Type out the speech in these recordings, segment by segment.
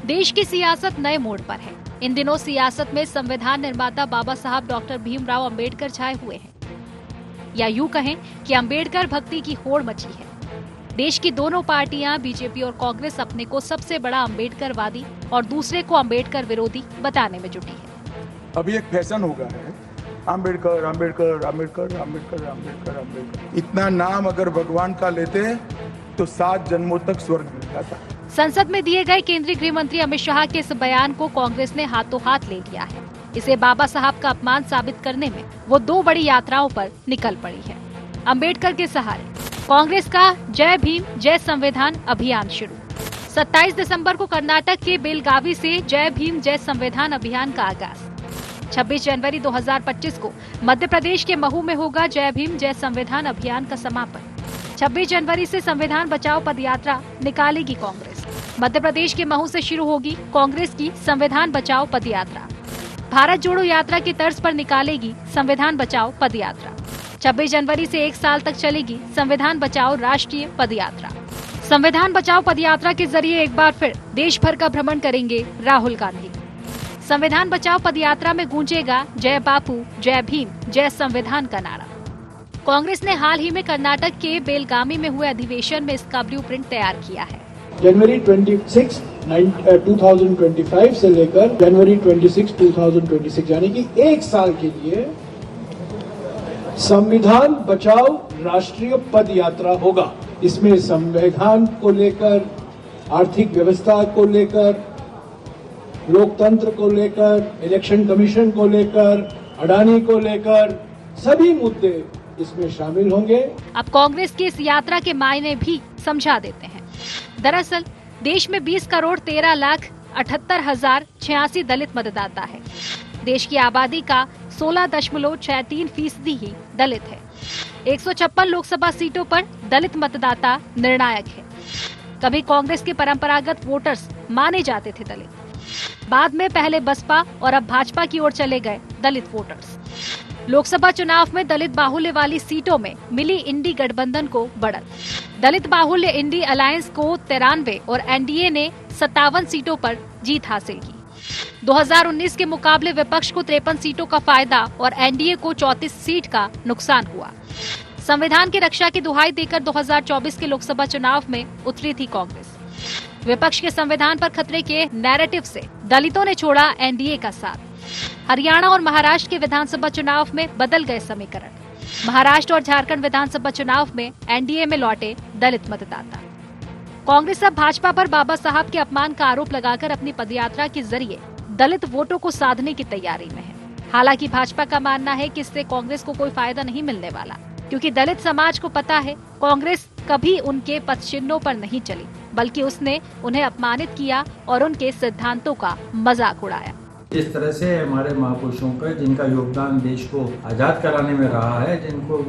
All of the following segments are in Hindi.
देश की सियासत नए मोड़ पर है। इन दिनों सियासत में संविधान निर्माता बाबा साहब डॉक्टर भीमराव अंबेडकर छाए हुए हैं, या यूं कहें कि अंबेडकर भक्ति की होड़ मची है। देश की दोनों पार्टियां बीजेपी और कांग्रेस अपने को सबसे बड़ा अंबेडकरवादी और दूसरे को अंबेडकर विरोधी बताने में जुटी है। अभी एक फैशन हो गया है, अंबेडकर अंबेडकर अंबेडकर अंबेडकर अंबेडकर अंबेडकर। इतना नाम अगर भगवान का लेते तो 7 जन्मों तक स्वर्ग मिल जाता। संसद में दिए गए केंद्रीय गृह मंत्री अमित शाह के इस बयान को कांग्रेस ने हाथों हाथ ले लिया है। इसे बाबा साहब का अपमान साबित करने में वो 2 बड़ी यात्राओं पर निकल पड़ी है। अंबेडकर के सहारे कांग्रेस का जय भीम जय संविधान अभियान शुरू। 27 दिसंबर को कर्नाटक के बेलगावी से जय भीम जय संविधान अभियान का आगाज। 26 जनवरी 2025 को मध्य प्रदेश के महू में होगा जय भीम जय संविधान अभियान का समापन। 26 जनवरी से संविधान बचाओ पदयात्रा निकालेगी कांग्रेस। मध्य प्रदेश के महू से शुरू होगी कांग्रेस की संविधान बचाओ पदयात्रा। भारत जोड़ो यात्रा की तर्ज पर निकालेगी संविधान बचाओ पदयात्रा। 26 जनवरी से 1 साल तक चलेगी संविधान बचाओ राष्ट्रीय पदयात्रा। संविधान बचाओ पदयात्रा के जरिए एक बार फिर देश भर का भ्रमण करेंगे राहुल गांधी। संविधान बचाओ पदयात्रा में गूंजेगा जय बापू जय भीम जय संविधान का नारा। कांग्रेस ने हाल ही में कर्नाटक के बेलगामी में हुए अधिवेशन में इसका ब्लूप्रिंट तैयार किया है। जनवरी 26, 2025 से लेकर जनवरी 26, 2026 यानी कि 1 साल के लिए संविधान बचाओ राष्ट्रीय पद यात्रा होगा। इसमें संविधान को लेकर, आर्थिक व्यवस्था को लेकर, लोकतंत्र को लेकर, इलेक्शन कमीशन को लेकर, अडानी को लेकर सभी मुद्दे इसमें शामिल होंगे। अब कांग्रेस की इस यात्रा के मायने भी समझा देते हैं। दरअसल देश में 20 करोड़ 13,78,086 दलित मतदाता है। देश की आबादी का 16.63% ही दलित है। 156 लोकसभा सीटों पर दलित मतदाता निर्णायक है। कभी कांग्रेस के परंपरागत वोटर्स माने जाते थे दलित, बाद में पहले बसपा और अब भाजपा की ओर चले गए दलित वोटर्स। लोकसभा चुनाव में दलित बाहुल्य वाली सीटों में मिली इंडी गठबंधन को बढ़त। दलित बाहुल्य इंडी अलायंस को 93 और एनडीए ने 57 सीटों पर जीत हासिल की। 2019 के मुकाबले विपक्ष को 53 सीटों का फायदा और एनडीए को 34 सीट का नुकसान हुआ। संविधान की रक्षा की दुहाई देकर 2024 के लोकसभा चुनाव में उतरी थी कांग्रेस। विपक्ष के संविधान पर खतरे के नैरेटिव से दलितों ने छोड़ा एनडीए का साथ। हरियाणा और महाराष्ट्र के विधानसभा चुनाव में बदल गए समीकरण। महाराष्ट्र और झारखंड विधानसभा चुनाव में एनडीए में लौटे दलित मतदाता। कांग्रेस अब भाजपा पर बाबा साहब के अपमान का आरोप लगाकर अपनी पदयात्रा के जरिए दलित वोटों को साधने की तैयारी में है। हालांकि भाजपा का मानना है कि इससे कांग्रेस को कोई फायदा नहीं मिलने वाला, क्योंकि दलित समाज को पता है कांग्रेस कभी उनके पदचिन्हों पर नहीं चली, बल्कि उसने उन्हें अपमानित किया और उनके सिद्धांतों का मजाक उड़ाया। जिस तरह से हमारे महापुरुषों का, जिनका योगदान देश को आज़ाद कराने में रहा है,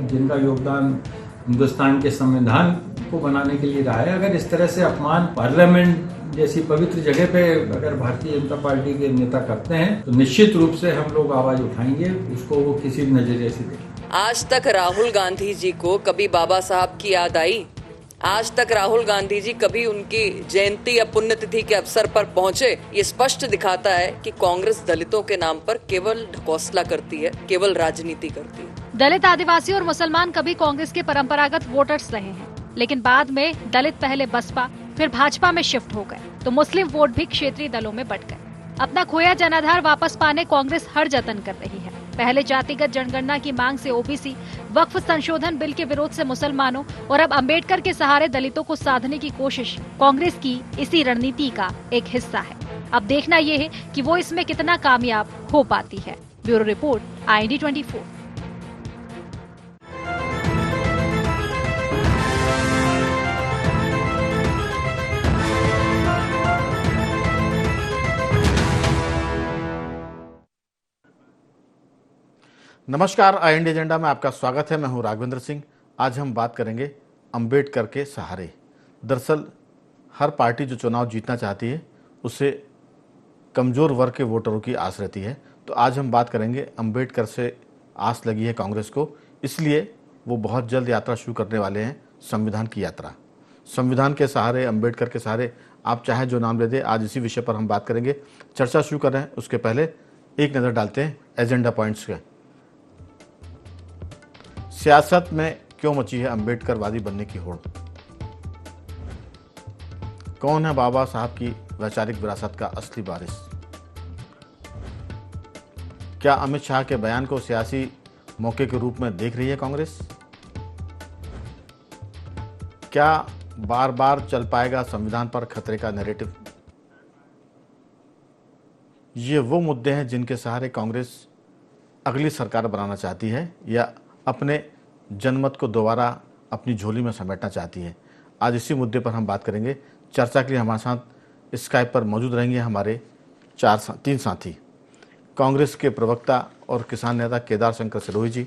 जिनका योगदान हिंदुस्तान के संविधान को बनाने के लिए रहा है, अगर इस तरह से अपमान पार्लियामेंट जैसी पवित्र जगह पे अगर भारतीय जनता पार्टी के नेता करते हैं तो निश्चित रूप से हम लोग आवाज उठाएंगे, उसको वो किसी नजरिए से देखें। आज तक राहुल गांधी जी को कभी बाबा साहब की याद आई? आज तक राहुल गांधी जी कभी उनकी जयंती या पुण्यतिथि के अवसर पर पहुंचे? ये स्पष्ट दिखाता है कि कांग्रेस दलितों के नाम पर केवल ढकोसला करती है, केवल राजनीति करती है। दलित, आदिवासी और मुसलमान कभी कांग्रेस के परंपरागत वोटर्स रहे हैं, लेकिन बाद में दलित पहले बसपा फिर भाजपा में शिफ्ट हो गए तो मुस्लिम वोट भी क्षेत्रीय दलों में बट गए। अपना खोया जनाधार वापस पाने कांग्रेस हर जतन कर रही है। पहले जातिगत जनगणना की मांग से ओबीसी, वक्फ संशोधन बिल के विरोध से मुसलमानों और अब अंबेडकर के सहारे दलितों को साधने की कोशिश कांग्रेस की इसी रणनीति का एक हिस्सा है। अब देखना ये है कि वो इसमें कितना कामयाब हो पाती है। Bureau report, IND 24। नमस्कार, IND एजेंडा में आपका स्वागत है। मैं हूं राघवेंद्र सिंह। आज हम बात करेंगे अंबेडकर के सहारे। दरअसल हर पार्टी जो चुनाव जीतना चाहती है उससे कमज़ोर वर्ग के वोटरों की आस रहती है। तो आज हम बात करेंगे अंबेडकर से आस लगी है कांग्रेस को, इसलिए वो बहुत जल्द यात्रा शुरू करने वाले हैं, संविधान की यात्रा। संविधान के सहारे, अंबेडकर के सहारे आप चाहे जो नाम ले दें, आज इसी विषय पर हम बात करेंगे। चर्चा शुरू कर रहे हैं उसके पहले एक नज़र डालते हैं एजेंडा पॉइंट्स के। सियासत में क्यों मची है अम्बेडकरवादी बनने की होड़? कौन है बाबा साहब की वैचारिक विरासत का असली वारिस? क्या अमित शाह के बयान को सियासी मौके के रूप में देख रही है कांग्रेस? क्या बार बार चल पाएगा संविधान पर खतरे का नैरेटिव? ये वो मुद्दे हैं जिनके सहारे कांग्रेस अगली सरकार बनाना चाहती है या अपने जनमत को दोबारा अपनी झोली में समेटना चाहती है। आज इसी मुद्दे पर हम बात करेंगे। चर्चा के लिए हमारे साथ स्काइप पर मौजूद रहेंगे हमारे तीन साथी। कांग्रेस के प्रवक्ता और किसान नेता केदार शंकर सिरोही जी,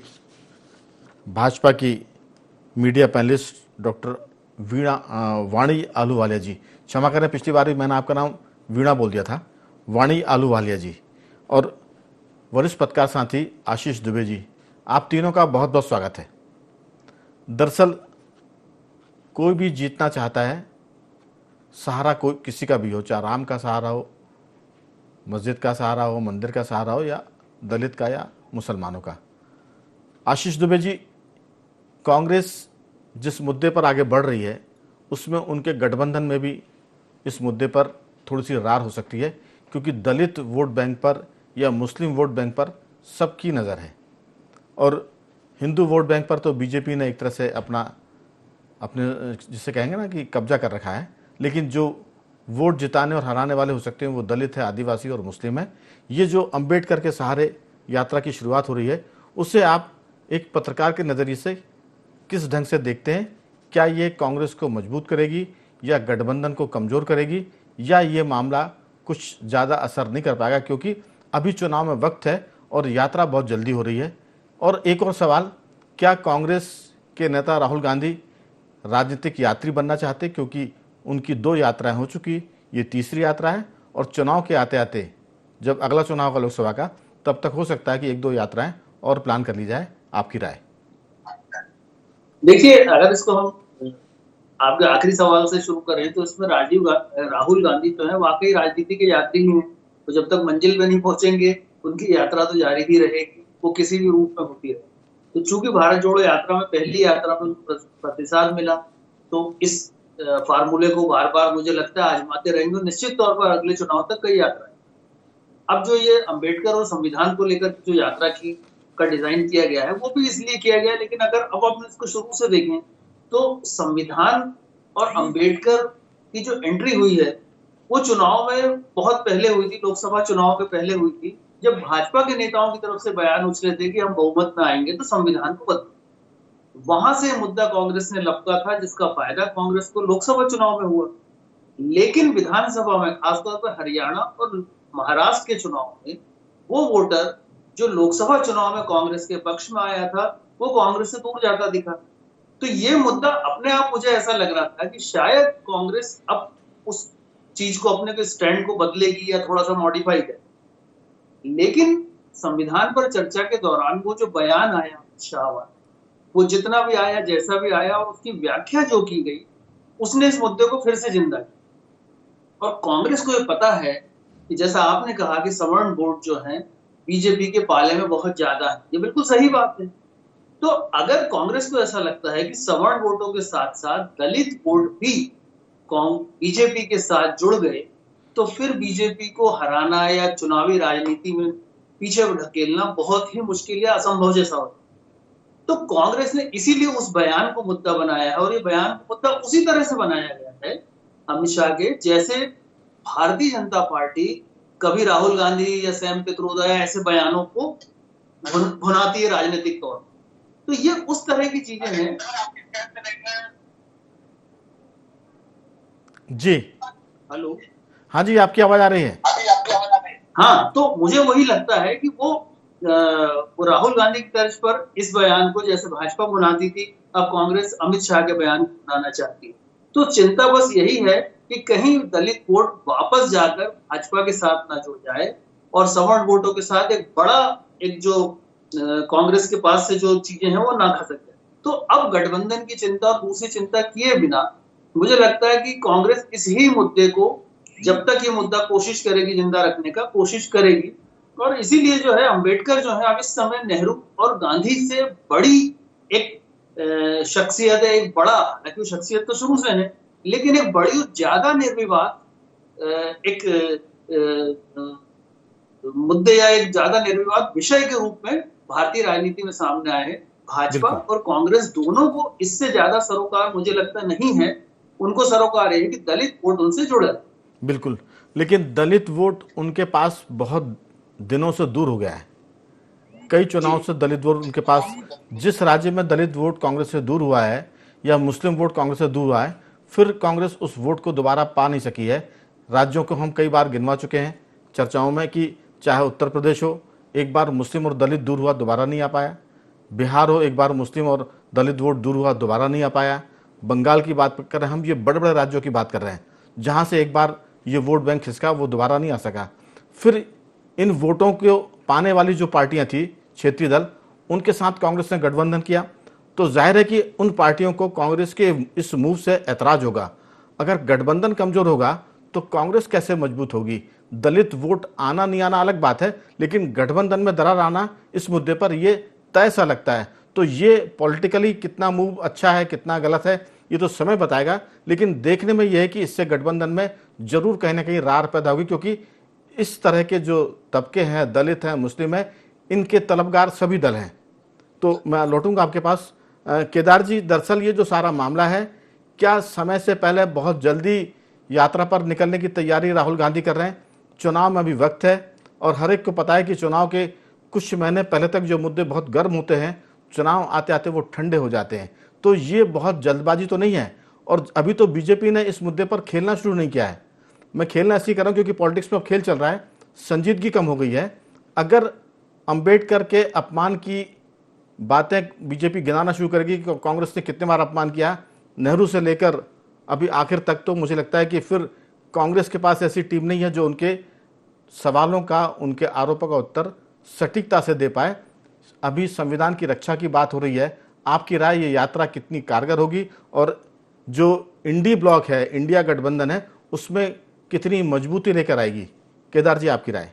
भाजपा की मीडिया पैनलिस्ट डॉक्टर वाणी आलूवालिया जी, क्षमा करें पिछली बार भी मैंने आपका नाम वीणा बोल दिया था, वाणी आलूवालिया जी, और वरिष्ठ पत्रकार साथी आशीष दुबे जी। आप तीनों का बहुत बहुत स्वागत है। दरअसल कोई भी जीतना चाहता है, सहारा कोई किसी का भी हो, चाहे राम का सहारा हो, मस्जिद का सहारा हो, मंदिर का सहारा हो, या दलित का या मुसलमानों का। आशीष दुबे जी, कांग्रेस जिस मुद्दे पर आगे बढ़ रही है उसमें उनके गठबंधन में भी इस मुद्दे पर थोड़ी सी रार हो सकती है, क्योंकि दलित वोट बैंक पर या मुस्लिम वोट बैंक पर सबकी नज़र है, और हिंदू वोट बैंक पर तो बीजेपी ने एक तरह से अपने जिसे कहेंगे ना कि कब्जा कर रखा है, लेकिन जो वोट जिताने और हराने वाले हो सकते हैं वो दलित है, आदिवासी और मुस्लिम है। ये जो अम्बेडकर के सहारे यात्रा की शुरुआत हो रही है, उसे आप एक पत्रकार के नज़रिए से किस ढंग से देखते हैं? क्या ये कांग्रेस को मजबूत करेगी या गठबंधन को कमज़ोर करेगी, या ये मामला कुछ ज़्यादा असर नहीं कर पाएगा, क्योंकि अभी चुनाव में वक्त है और यात्रा बहुत जल्दी हो रही है? और एक और सवाल, क्या कांग्रेस के नेता राहुल गांधी राजनीतिक यात्री बनना चाहते, क्योंकि उनकी 2 यात्राएं हो चुकी, ये तीसरी यात्रा है, और चुनाव के आते आते जब अगला चुनाव होगा लोकसभा का, तब तक हो सकता है कि 1-2 यात्राएं और प्लान कर ली जाए। आपकी राय? देखिए, अगर इसको हम आपके आखिरी सवाल से शुरू करें तो इसमें राहुल गांधी जो है वाकई राजनीति के यात्री ही हैं। तो जब तक मंजिल पे नहीं पहुंचेंगे उनकी यात्रा तो जारी ही रहेगी, वो किसी भी रूप में होती है। तो चूंकि भारत जोड़ो यात्रा में पहली यात्रा में प्रतिसाद मिला, तो इस फार्मूले को बार बार मुझे लगता है आजमाते रहेंगे, निश्चित तौर पर अगले चुनाव तक कई यात्राएं। अब जो ये अंबेडकर और संविधान को लेकर जो यात्रा का डिजाइन किया गया है वो भी इसलिए किया गया है, लेकिन अगर अब आप इसको शुरू से देखें तो संविधान और अंबेडकर की जो एंट्री हुई है वो चुनाव में बहुत पहले हुई थी, लोकसभा चुनाव के पहले हुई थी, जब भाजपा के नेताओं की तरफ से बयान उछले थे कि हम बहुमत में आएंगे तो संविधान को बदलेंगे। वहां से मुद्दा कांग्रेस ने लपका था, जिसका फायदा कांग्रेस को लोकसभा चुनाव में हुआ। लेकिन विधानसभा में, खासतौर पर हरियाणा और महाराष्ट्र के चुनाव में, वो वोटर जो लोकसभा चुनाव में कांग्रेस के पक्ष में आया था वो कांग्रेस से दूर जाता दिखा। तो ये मुद्दा अपने आप मुझे ऐसा लग रहा था कि शायद कांग्रेस अब उस चीज को, अपने के स्टैंड को बदलेगी या थोड़ा सा मॉडिफाई करेगी। लेकिन संविधान पर चर्चा के दौरान वो जो बयान आया शाह वाला, वो जितना भी आया, जैसा भी आया, और उसकी व्याख्या जो की गई, उसने इस मुद्दे को फिर से जिंदा किया। और कांग्रेस को ये पता है कि जैसा आपने कहा कि सवर्ण वोट जो है बीजेपी के पाले में बहुत ज्यादा है, ये बिल्कुल सही बात है। तो अगर कांग्रेस को ऐसा लगता है कि सवर्ण वोटों के साथ साथ दलित वोट भी बीजेपी के साथ जुड़ गए, तो फिर बीजेपी को हराना या चुनावी राजनीति में पीछे ढकेलना बहुत ही मुश्किल या असंभव जैसा होता। तो कांग्रेस ने इसीलिए उस बयान को मुद्दा बनाया है, और ये बयान को मुद्दा उसी तरह से बनाया गया है अमित शाह के, जैसे भारतीय जनता पार्टी कभी राहुल गांधी या सैम पित्रोदा या ऐसे बयानों को भुनाती है राजनीतिक तौर पर। तो ये उस तरह की चीजें हैं। जी हेलो, हाँ जी, आपकी आवाज आ रही है। हाँ, तो मुझे वही लगता है कि वो राहुल गांधी की तर्ज पर इस बयान को जैसे भाजपा बुनाती थी, अब कांग्रेस अमित शाह के बयान को बुनाना चाहती है। तो चिंता बस यही है कि कहीं दलित वोट वापस जाकर भाजपा के साथ ना जुड़ जाए और सवर्ण वोटों के साथ एक जो कांग्रेस के पास से जो चीजें हैं वो ना खसक जाए। तो अब गठबंधन की चिंता और दूसरी चिंता किए बिना मुझे लगता है कि कांग्रेस इस ही मुद्दे को जब तक ये मुद्दा कोशिश करेगी जिंदा रखने का कोशिश करेगी, और इसीलिए जो है अंबेडकर जो है अब इस समय नेहरू और गांधी से बड़ी एक शख्सियत है, एक बड़ा, हालांकि शख्सियत तो शुरू से है, लेकिन एक बड़ी ज्यादा निर्विवाद एक मुद्दे या एक ज्यादा निर्विवाद विषय के रूप में भारतीय राजनीति में सामने आए हैं। भाजपा बिल्कुल। और कांग्रेस दोनों को इससे ज्यादा सरोकार मुझे लगता नहीं है। उनको सरोकार है कि दलित वोट उनसे जुड़ा है। बिल्कुल, लेकिन दलित वोट उनके पास बहुत दिनों से दूर हो गया है। कई चुनाव से दलित वोट उनके पास, जिस राज्य में दलित वोट कांग्रेस से दूर हुआ है या मुस्लिम वोट कांग्रेस से दूर हुआ है, फिर कांग्रेस उस वोट को दोबारा पा नहीं सकी है। राज्यों को हम कई बार गिनवा चुके हैं चर्चाओं में कि चाहे उत्तर प्रदेश हो, एक बार मुस्लिम और दलित दूर हुआ, दोबारा नहीं आ पाया। बिहार हो, एक बार मुस्लिम और दलित वोट दूर हुआ, दोबारा नहीं आ पाया। बंगाल की बात कर रहे हैं हम, ये बड़े बड़े राज्यों की बात कर रहे हैं जहां से एक बार ये वोट बैंक खिसका, वो दोबारा नहीं आ सका। फिर इन वोटों को पाने वाली जो पार्टियां थी, क्षेत्रीय दल, उनके साथ कांग्रेस ने गठबंधन किया, तो जाहिर है कि उन पार्टियों को कांग्रेस के इस मूव से ऐतराज होगा। अगर गठबंधन कमजोर होगा तो कांग्रेस कैसे मजबूत होगी? दलित वोट आना नहीं आना अलग बात है, लेकिन गठबंधन में दरार आना इस मुद्दे पर यह तय सा लगता है। तो ये पॉलिटिकली कितना मूव अच्छा है, कितना गलत है, ये तो समय बताएगा। लेकिन देखने में यह है कि इससे गठबंधन में जरूर कहीं ना कहीं रार पैदा होगी, क्योंकि इस तरह के जो तबके हैं, दलित हैं, मुस्लिम हैं, इनके तलबगार सभी दल हैं। तो मैं लौटूंगा आपके पास। केदार जी, दरअसल ये जो सारा मामला है, क्या समय से पहले बहुत जल्दी यात्रा पर निकलने की तैयारी राहुल गांधी कर रहे हैं? चुनाव में अभी वक्त है और हर एक को पता है कि चुनाव के कुछ महीने पहले तक जो मुद्दे बहुत गर्म होते हैं, चुनाव आते आते वो ठंडे हो जाते हैं। तो ये बहुत जल्दबाजी तो नहीं है, और अभी तो बीजेपी ने इस मुद्दे पर खेलना शुरू नहीं किया है। मैं खेलना इसलिए कर रहा हूँ क्योंकि पॉलिटिक्स में अब खेल चल रहा है, संजीदगी कम हो गई है। अगर अंबेडकर के अपमान की बातें बीजेपी गिनाना शुरू करेगी कि कांग्रेस ने कितने बार अपमान किया, नेहरू से लेकर अभी आखिर तक, तो मुझे लगता है कि फिर कांग्रेस के पास ऐसी टीम नहीं है जो उनके सवालों का, उनके आरोपों का उत्तर सटीकता से दे पाए। अभी संविधान की रक्षा की बात हो रही है। आपकी राय, ये यात्रा कितनी कारगर होगी और जो इंडी ब्लॉक है, इंडिया गठबंधन है, उसमें कितनी मजबूती लेकर आएगी? केदार जी, आपकी राय।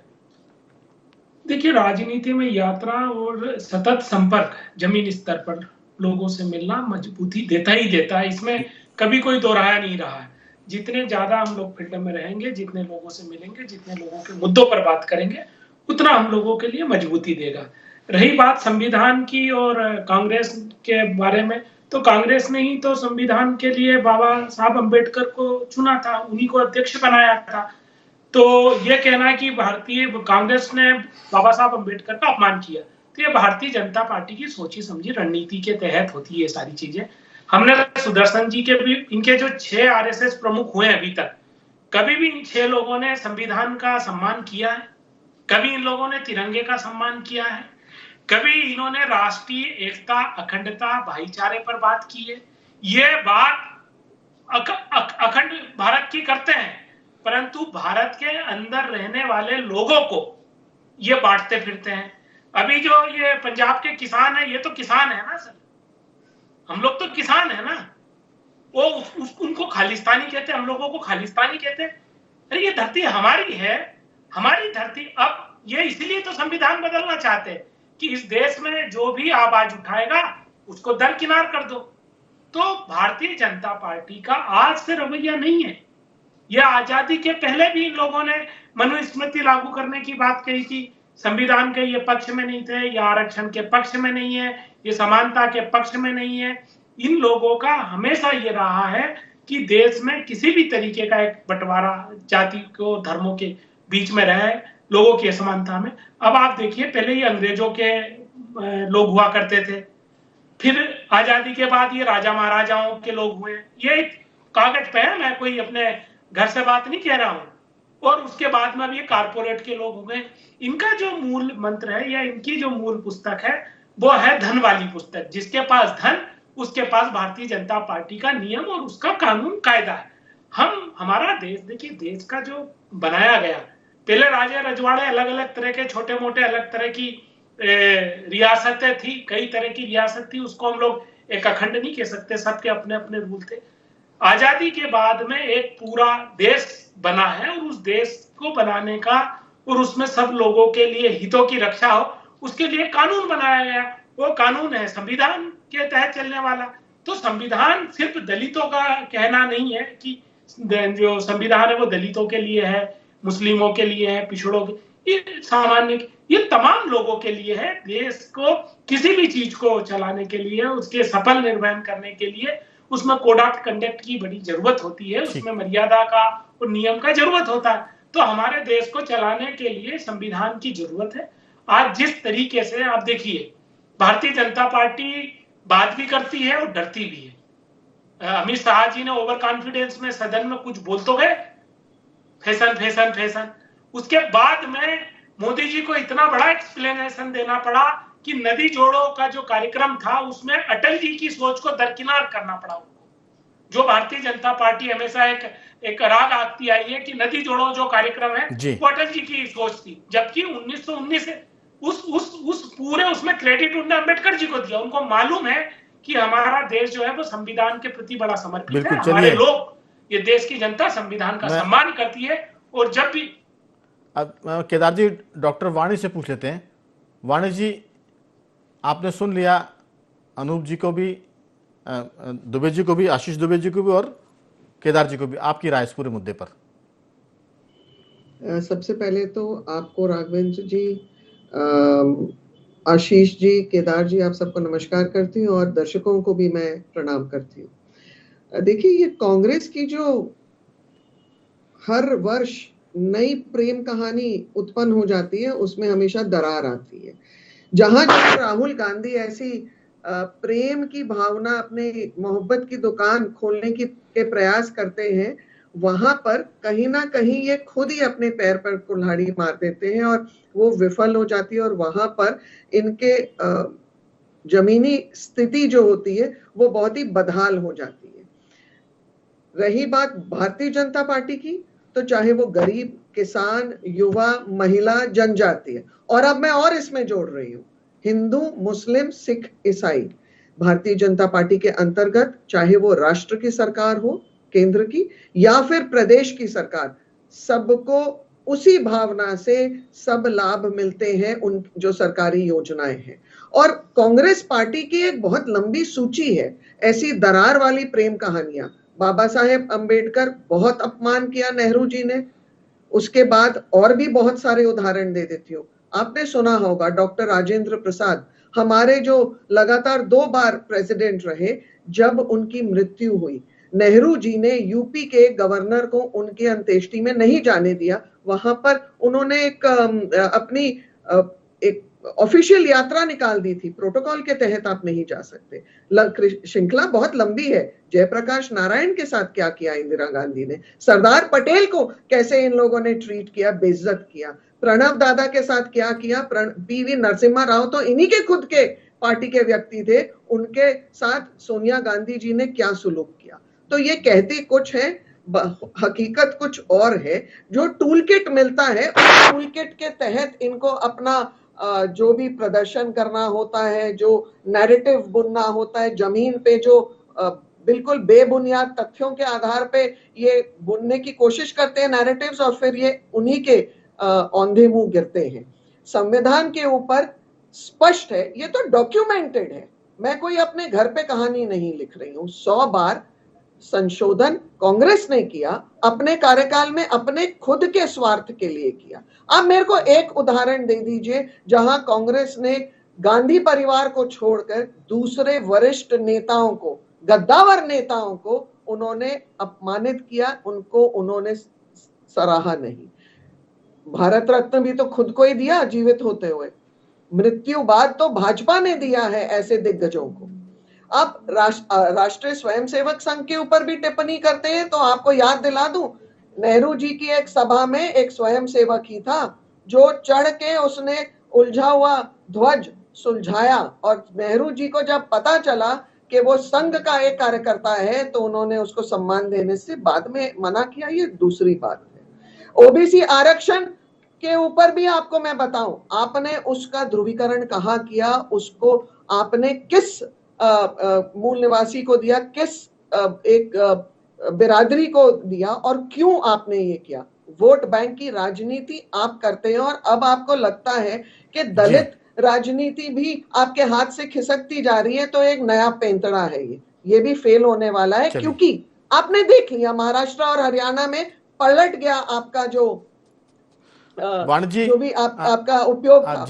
देखिए, राजनीति में यात्रा और सतत संपर्क, जमीनी स्तर पर लोगों से मिलना मजबूती देता ही देता है। इसमें कभी कोई दोहराया नहीं रहा है। जितने ज्यादा हम लोग फील्ड में रहेंगे, जितने लोगों से मिलेंगे, जितने लोगों के मुद्दों पर बात करेंगे, उतना हम लोगों के लिए मजबूती देगा। रही बात संविधान की और कांग्रेस के बारे में, तो कांग्रेस ने ही तो संविधान के लिए बाबा साहब अम्बेडकर को चुना था, उन्हीं को अध्यक्ष बनाया था। तो ये कहना कि भारतीय कांग्रेस ने बाबा साहब अम्बेडकर का अपमान किया, तो ये भारतीय जनता पार्टी की सोची समझी रणनीति के तहत होती है ये सारी चीजें। हमने सुदर्शन जी के भी, इनके जो 6 आरएसएस प्रमुख हुए अभी तक, कभी भी इन 6 लोगों ने संविधान का सम्मान किया है? कभी इन लोगों ने तिरंगे का सम्मान किया है? कभी इन्होंने राष्ट्रीय एकता, अखंडता, भाईचारे पर बात की है? ये बात अखंड भारत की करते हैं, परंतु भारत के अंदर रहने वाले लोगों को ये बांटते फिरते हैं। अभी जो ये पंजाब के किसान है, ये तो किसान है ना सर, हम लोग तो किसान है ना, वो उनको खालिस्तानी कहते हैं, हम लोगों को खालिस्तानी कहते हैं। अरे ये धरती हमारी है, हमारी धरती। अब ये इसलिए तो संविधान बदलना चाहते हैं कि इस देश में जो भी आवाज उठाएगा उसको दरकिनार कर दो। तो भारतीय जनता पार्टी का आज से रवैया नहीं है। यह आजादी के पहले भी इन लोगों ने मनुस्मृति लागू करने की बात कही थी, संविधान के ये पक्ष में नहीं थे, ये आरक्षण के पक्ष में नहीं है, ये समानता के पक्ष में नहीं है। इन लोगों का हमेशा ये रहा है कि देश में किसी भी तरीके का एक बंटवारा जाति को, धर्मों के बीच में रहे, लोगों की असमानता में। अब आप देखिए, पहले ये अंग्रेजों के लोग हुआ करते थे, फिर आजादी के बाद ये राजा महाराजाओं के लोग हुए। ये कागज पे है, मैं कोई अपने घर से बात नहीं कह रहा हूं। और उसके बाद में अब ये कारपोरेट के लोग हो गए। इनका जो मूल मंत्र है या इनकी जो मूल पुस्तक है वो है धन वाली पुस्तक। जिसके पास धन, उसके पास भारतीय जनता पार्टी का नियम और उसका कानून कायदा है। हमारा देश, देखिए, देश का जो बनाया गया, पहले राजा रजवाड़े अलग अलग तरह के, छोटे मोटे अलग तरह की रियासतें थी, कई तरह की रियासत थी, उसको हम लोग एक अखंड नहीं कह सकते, सबके अपने अपने रूल थे। आजादी के बाद में एक पूरा देश बना है और उस देश को बनाने का और उसमें सब लोगों के लिए हितों की रक्षा हो, उसके लिए कानून बनाया गया। वो कानून है संविधान के तहत चलने वाला। तो संविधान सिर्फ दलितों का कहना नहीं है कि जो संविधान है वो दलितों के लिए है, मुस्लिमों के लिए है, पिछड़ों के, ये सामान्य, ये तमाम लोगों के लिए है। देश को किसी भी चीज को चलाने के लिए, उसके सफल निर्वहन करने के लिए उसमें कोड ऑफ कंडक्ट की बड़ी जरूरत होती है, उसमें मर्यादा का और नियम का जरूरत होता है। तो हमारे देश को चलाने के लिए संविधान की जरूरत है। आज जिस तरीके से आप देखिए, भारतीय जनता पार्टी बात भी करती है और डरती भी है। अमित शाह जी ने ओवर कॉन्फिडेंस में सदन में कुछ बोल तो गए, फैशन फैशन फैशन, उसके बाद में मोदी जी को इतना बड़ा एक्सप्लेनेशन देना पड़ा कि नदी जोड़ो का जो कार्यक्रम था उसमें अटल जी की सोच को दरकिनार करना पड़ा उनको। जो भारतीय जनता पार्टी हमेशा एक राग आती आई है कि नदी जोड़ो जो कार्यक्रम है वो अटल जी की सोच थी, जबकि 1919 उस पूरे उसमें क्रेडिट उन्होंने अम्बेडकर जी को दिया। उनको मालूम है कि हमारा देश जो है वो संविधान के प्रति बड़ा समर्पित है, हमारे लोग, ये देश की जनता संविधान का सम्मान करती है। और जब भी अब केदार जी, डॉक्टर वाणी से पूछ लेते हैं। वाणी जी, आपने सुन लिया अनूप जी को भी, दुबे जी को भी, आशीष दुबे जी को भी और केदार जी को भी, आपकी राय इस पूरे मुद्दे पर? सबसे पहले तो आपको, राघवेंद्र जी, आशीष जी, केदार जी, आप सबको नमस्कार करती हूँ और दर्शकों को भी मैं प्रणाम करती हूँ। देखिए, ये कांग्रेस की जो हर वर्ष नई प्रेम कहानी उत्पन्न हो जाती है उसमें हमेशा दरार आती है। जहां राहुल गांधी ऐसी प्रेम की भावना, अपने मोहब्बत की दुकान खोलने के प्रयास करते हैं, वहां पर कहीं ना कहीं ये खुद ही अपने पैर पर कुल्हाड़ी मार देते हैं और वो विफल हो जाती है और वहां पर इनके जमीनी स्थिति जो होती है वो बहुत ही बदहाल हो जाती है। रही बात भारतीय जनता पार्टी की, तो चाहे वो गरीब, किसान, युवा, महिला, जनजातीय, और अब मैं और इसमें जोड़ रही हूँ हिंदू, मुस्लिम, सिख, ईसाई, भारतीय जनता पार्टी के अंतर्गत चाहे वो राष्ट्र की सरकार हो, केंद्र की, या फिर प्रदेश की सरकार, सबको उसी भावना से सब लाभ मिलते हैं उन जो सरकारी योजनाएं हैं। और कांग्रेस पार्टी की एक बहुत लंबी सूची है ऐसी दरार वाली प्रेम कहानियां। बाबा साहेब अंबेडकर, बहुत अपमान किया नेहरू जी ने, उसके बाद और भी बहुत सारे उदाहरण दे देती हूँ। आपने सुना होगा डॉक्टर राजेंद्र प्रसाद, हमारे जो लगातार 2 बार प्रेसिडेंट रहे, जब उनकी मृत्यु हुई, नेहरू जी ने यूपी के गवर्नर को उनकी अंत्येष्टि में नहीं जाने दिया। वहां पर उन्होंने अपनी एक ऑफिशियल यात्रा निकाल दी थी, प्रोटोकॉल के तहत आप नहीं जा सकते। श्रृंखला बहुत लंबी है। जयप्रकाश नारायण के साथ क्या किया इंदिरा गांधी ने, सरदार पटेल को कैसे इन लोगों ने ट्रीट किया, बेइज्जत किया, प्रणब दादा के साथ क्या किया, पीवी नरसिम्हा राव तो इन्हीं के खुद के पार्टी के व्यक्ति थे, उनके साथ सोनिया गांधी जी ने क्या सुलूक किया। तो ये कहती कुछ है, हकीकत कुछ और है। जो टूल किट मिलता है उस टूल किट के तहत इनको अपना जो भी प्रदर्शन करना होता है, जो नैरेटिव बुनना होता है, जमीन पे जो बिल्कुल बेबुनियाद तथ्यों के आधार पे ये बुनने की कोशिश करते हैं नैरेटिव्स, और फिर ये उन्हीं के औंधे मुंह गिरते हैं। संविधान के ऊपर स्पष्ट है, ये तो डॉक्यूमेंटेड है, मैं कोई अपने घर पे कहानी नहीं लिख रही हूँ। 100 बार संशोधन कांग्रेस ने किया, अपने कार्यकाल में अपने खुद के स्वार्थ के लिए किया। अब मेरे को एक उदाहरण दे दीजिए जहां कांग्रेस ने गांधी परिवार को छोड़कर दूसरे वरिष्ठ नेताओं को, गद्दावर नेताओं को उन्होंने अपमानित किया, उनको उन्होंने सराहा नहीं। भारत रत्न भी तो खुद को ही दिया जीवित होते हुए, मृत्यु बाद तो भाजपा ने दिया है ऐसे दिग्गजों को। अब राष्ट्रीय स्वयंसेवक संघ के ऊपर भी टिप्पणी करते हैं, तो आपको याद दिला दूं, नेहरू जी की एक सभा में एक स्वयंसेवक ही था जो चढ़ के उसने उलझा हुआ ध्वज सुलझाया, और नेहरू जी को जब पता चला कि वो संघ का एक कार्यकर्ता है तो उन्होंने उसको सम्मान देने से बाद में मना किया। ये दूसरी बात है। ओबीसी आरक्षण के ऊपर भी आपको मैं बताऊं, आपने उसका ध्रुवीकरण कहाँ किया, उसको आपने किस मूल निवासी को दिया, किस एक बिरादरी को दिया और क्यों आपने ये किया? वोट बैंक की राजनीति आप करते हैं और अब आपको लगता है कि दलित राजनीति भी आपके हाथ से खिसकती जा रही है, तो एक नया पेंतड़ा है ये भी फेल होने वाला है, क्योंकि आपने देख लिया महाराष्ट्र और हरियाणा में पलट गया आपका जो जो भी आपका उपयोग था।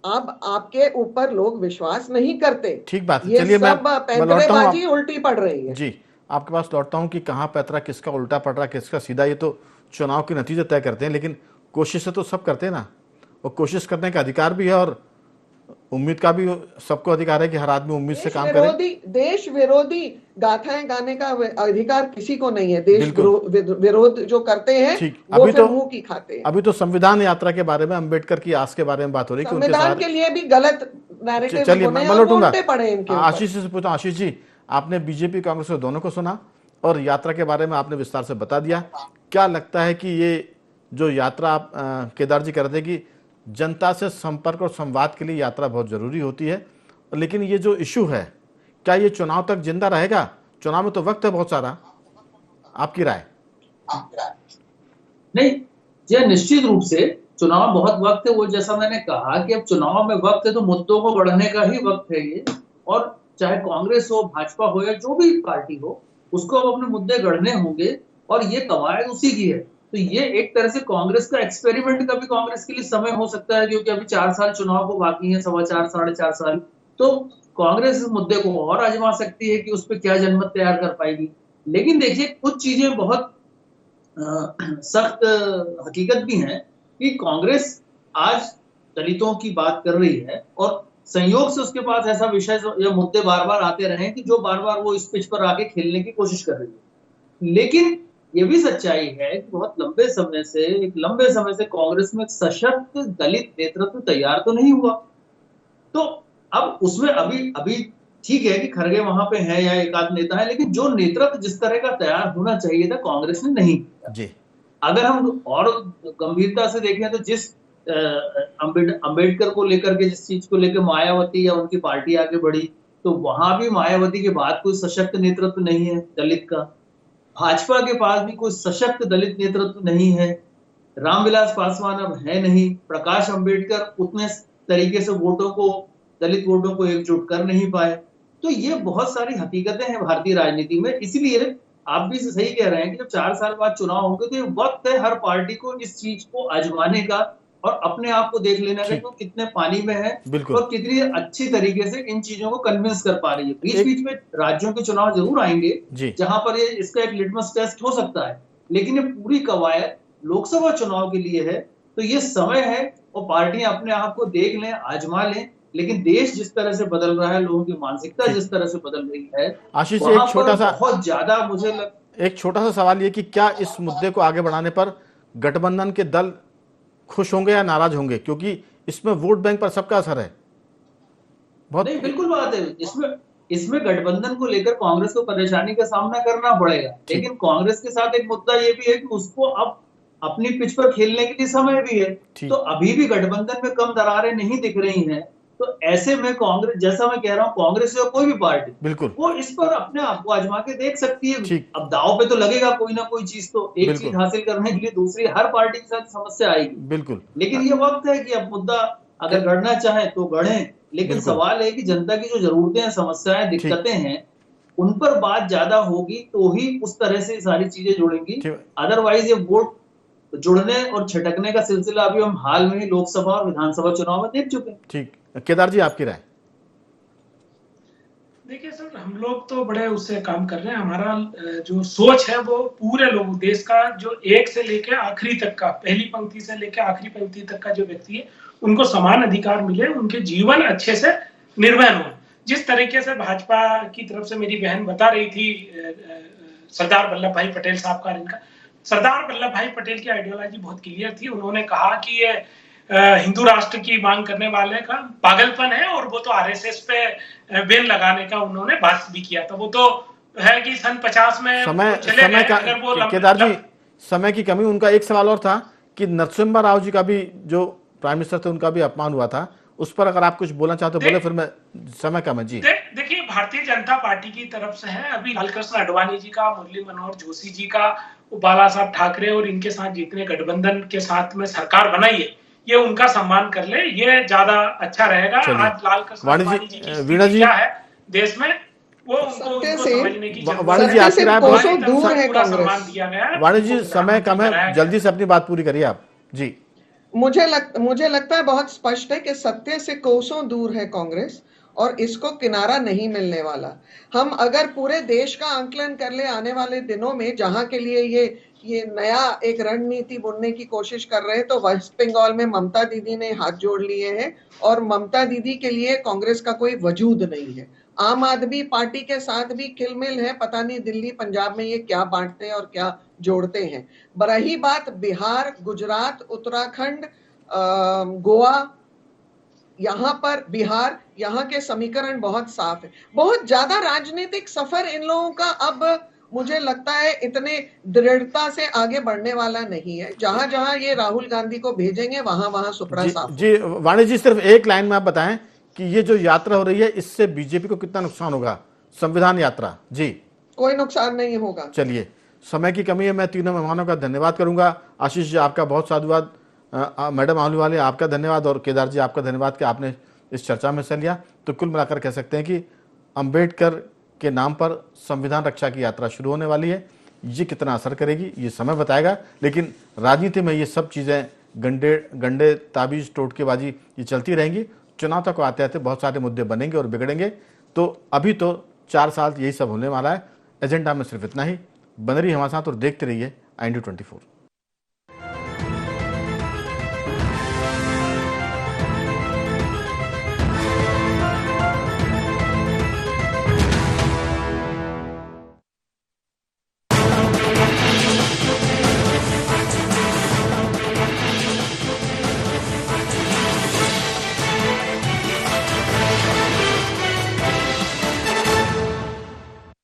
अब आपके ऊपर लोग विश्वास नहीं करते। ठीक बात है, ये चलिए सब पैंतरेबाजी उल्टी पड़ रही है। जी, आपके पास लौटता हूं कि कहां पैतरा किसका उल्टा पड़ रहा, किसका सीधा, ये तो चुनाव के नतीजे तय करते हैं, लेकिन कोशिश तो सब करते हैं ना, और कोशिश करने का अधिकार भी है और उम्मीद का भी सबको अधिकार है कि हर आदमी उम्मीद से काम करे। देश विरोधी गाथाएं गाने का अधिकार किसी को नहीं है। देश विरोध जो करते हैं वो फिर मुंह की खाते हैं। अभी तो संविधान यात्रा के बारे में, अंबेडकर की आस के बारे में बात हो रही है कि संविधान के लिए भी गलत नैरेटिव चलिए मैं लौटूंगा। आशीष से पूछता हूं, आशीष जी, आपने बीजेपी कांग्रेस को दोनों को सुना और यात्रा के बारे में आपने विस्तार से बता दिया। क्या लगता है कि ये जो यात्रा आप केदार जी कर रहे थे कि जनता से संपर्क और संवाद के लिए यात्रा बहुत जरूरी होती है, लेकिन ये जो इशू है क्या ये चुनाव तक जिंदा रहेगा? चुनाव में तो वक्त है बहुत सारा, आपकी राय? नहीं जी, निश्चित रूप से चुनाव में बहुत वक्त है। वो जैसा मैंने कहा कि अब चुनाव में वक्त है तो मुद्दों को बढ़ने का ही वक्त है ये, और चाहे कांग्रेस हो, भाजपा हो या जो भी पार्टी हो, उसको अब अपने मुद्दे गढ़ने होंगे और ये कवायद उसी की है। तो ये एक तरह से कांग्रेस का एक्सपेरिमेंट का भी कांग्रेस के लिए समय हो सकता है, क्योंकि अभी 4 साल चुनाव को बाकी है, 4.25 साढ़े 4 साल, तो कांग्रेस इस मुद्दे को और आजमा सकती है कि उस पर क्या जनमत तैयार कर पाएगी। लेकिन देखिए कुछ चीजें बहुत सख्त हकीकत भी हैं कि कांग्रेस आज दलितों की बात कर रही है और संयोग से उसके पास ऐसा विषय या मुद्दे बार बार आते रहे कि जो बार बार वो इस पिच पर आके खेलने की कोशिश कर रही है। लेकिन ये भी सच्चाई है कि बहुत लंबे समय से कांग्रेस में सशक्त दलित नेतृत्व तैयार तो नहीं हुआ। तो अब उसमें अभी ठीक है कि खड़गे वहां पे है या एक आध नेता है, लेकिन जो नेतृत्व जिस तरह का तैयार होना चाहिए था कांग्रेस ने नहीं किया। अगर हम और गंभीरता से देखें तो जिस अंबेडकर को लेकर के, जिस चीज को लेकर मायावती या उनकी पार्टी आगे बढ़ी, तो वहां भी मायावती के बाद कोई सशक्त नेतृत्व नहीं है दलित का। भाजपा के पास भी कोई सशक्त दलित नेतृत्व नहीं है। रामविलास पासवान अब है नहीं। प्रकाश अंबेडकर उतने तरीके से दलित वोटों को एकजुट कर नहीं पाए। तो ये बहुत सारी हकीकतें हैं भारतीय राजनीति में। इसलिए आप भी सही कह रहे हैं कि जब 4 साल बाद चुनाव होंगे तो ये वक्त है हर पार्टी को इस चीज को आजमाने का और अपने आप को देख लेना का, तो कितने पानी में है और कितनी अच्छी तरीके से इन चीजों को कन्विंस कर पा रही है। बीच बीच में राज्यों के चुनाव जरूर आएंगे जहां पर ये इसका एक लिटमस टेस्ट हो सकता है, लेकिन ये पूरी कवायद लोकसभा चुनाव के लिए है। तो ये समय है और पार्टियां अपने आप को देख लें, आजमा लें। लेकिन देश जिस तरह से बदल रहा है, लोगों की मानसिकता जिस तरह से बदल रही है, आशीष एक छोटा सा बहुत ज्यादा एक छोटा सा सवाल ये कि क्या इस मुद्दे को आगे बढ़ाने पर गठबंधन के दल खुश होंगे या नाराज होंगे? क्योंकि इसमें वोट बैंक पर सबका असर है। बहुत नहीं, बिल्कुल बात है। इसमें गठबंधन को लेकर कांग्रेस को परेशानी का सामना करना पड़ेगा, लेकिन कांग्रेस के साथ एक मुद्दा ये भी है कि उसको अब अपनी पिच पर खेलने के लिए समय भी है। तो अभी भी गठबंधन में कम दरारें नहीं दिख रही हैं। तो ऐसे में कांग्रेस, जैसा मैं कह रहा हूँ, कांग्रेस या कोई भी पार्टी बिल्कुल वो इस पर अपने आप को आजमा के देख सकती है। अब दाव पे तो लगेगा कोई ना कोई चीज, तो एक चीज हासिल करने के लिए दूसरी हर पार्टी के साथ समस्या आएगी। बिल्कुल, लेकिन ये वक्त है कि अब मुद्दा अगर गढ़ना चाहे तो गढ़ें, लेकिन सवाल है कि जनता की जो जरूरतें, समस्याएं, दिक्कतें हैं, उन पर बात ज्यादा होगी तो ही उस तरह से सारी चीजें जुड़ेंगी। अदरवाइज ये वोट जुड़ने और छिटकने का सिलसिला अभी हम हाल में ही लोकसभा और विधानसभा चुनाव में देख चुके हैं। ठीक, केदार जी आपकी राय? देखिए सर, हम लोग तो बड़े उससे काम कर रहे हैं। हमारा जो सोच है वो पूरे लोग, देश का जो एक से लेकर आखिरी तक का, पहली पंक्ति से लेकर आखिरी पंक्ति तक का जो व्यक्ति है, उनको समान अधिकार मिले, उनके जीवन अच्छे से निर्वहन हो। जिस तरीके से भाजपा की तरफ से मेरी बहन बता रही थी, सरदार वल्लभ भाई पटेल साहब का, इनका सरदार वल्लभ भाई पटेल की आइडियोलॉजी बहुत क्लियर थी। उन्होंने कहा कि ये हिंदू राष्ट्र की मांग करने वाले का पागलपन है, और वो तो आरएसएस पे बेल लगाने का उन्होंने बात भी किया था। वो तो है कि सन 50 में केदार जी, समय की कमी। उनका एक सवाल और था कि नरसिम्हा राव जी का भी, जो प्राइम मिनिस्टर थे, उनका भी अपमान हुआ था। उस पर अगर आप कुछ बोलना चाहते हो बोले, फिर मैं समय कम है जी। देखिए भारतीय जनता पार्टी की तरफ से है। अभी लालकृष्ण आडवाणी जी का, मुरली मनोहर जोशी जी का, बाला साहब ठाकरे और इनके साथ जितने गठबंधन के साथ में सरकार बनाई है, ये उनका सम्मान कर ले, ये ज्यादा अच्छा रहेगा। आज लालकृष्ण आडवाणी जी की स्थिति क्या है देश में, वो उनको समझने की जरूरत है। वाणी जी आपकी राय दूर है सम्मान दिया गया है। वाणी जी समय कम है, जल्दी से अपनी बात पूरी करिए आप जी। मुझे लगता है बहुत स्पष्ट है कि सत्य से कोसों दूर है कांग्रेस और इसको किनारा नहीं मिलने वाला। हम अगर पूरे देश का आंकलन कर ले आने वाले दिनों में, जहां के लिए ये नया एक रणनीति बुनने की कोशिश कर रहे हैं, तो वेस्ट बंगाल में ममता दीदी ने हाथ जोड़ लिए हैं और ममता दीदी के लिए कांग्रेस का कोई वजूद नहीं है। आम आदमी पार्टी के साथ भी खिलमिल है, पता नहीं दिल्ली पंजाब में ये क्या बांटते हैं और क्या जोड़ते हैं। रही बात बिहार, गुजरात, उत्तराखंड, गोवा, यहाँ पर बिहार, यहाँ के समीकरण बहुत साफ है। बहुत ज्यादा राजनीतिक सफर इन लोगों का अब मुझे लगता है इतने दृढ़ता से आगे बढ़ने वाला नहीं है। जहां जहां ये राहुल गांधी को भेजेंगे वहां वहां सुपड़ा साफ। जी वाणी जी, सिर्फ एक लाइन में आप बताएं कि ये जो यात्रा हो रही है इससे बीजेपी को कितना नुकसान होगा, संविधान यात्रा? जी कोई नुकसान नहीं होगा। चलिए, समय की कमी है, मैं तीनों मेहमानों का धन्यवाद करूंगा। आशीष जी आपका बहुत साधुवाद, मैडम आहलूवालिया आपका धन्यवाद और केदार जी आपका धन्यवाद कि आपने इस चर्चा में हिस्सा लिया। तो कुल मिलाकर कह सकते हैं कि अंबेडकर के नाम पर संविधान रक्षा की यात्रा शुरू होने वाली है। ये कितना असर करेगी ये समय बताएगा, लेकिन राजनीति में ये सब चीज़ें गंडे ताबीज टोटकेबाजी ये चलती रहेंगी। चुनाव तक आते आते बहुत सारे मुद्दे बनेंगे और बिगड़ेंगे। तो अभी तो 4 साल यही सब होने वाला है। एजेंडा में सिर्फ इतना ही। बन रही हमारे साथ और देखते रहिए IND 24।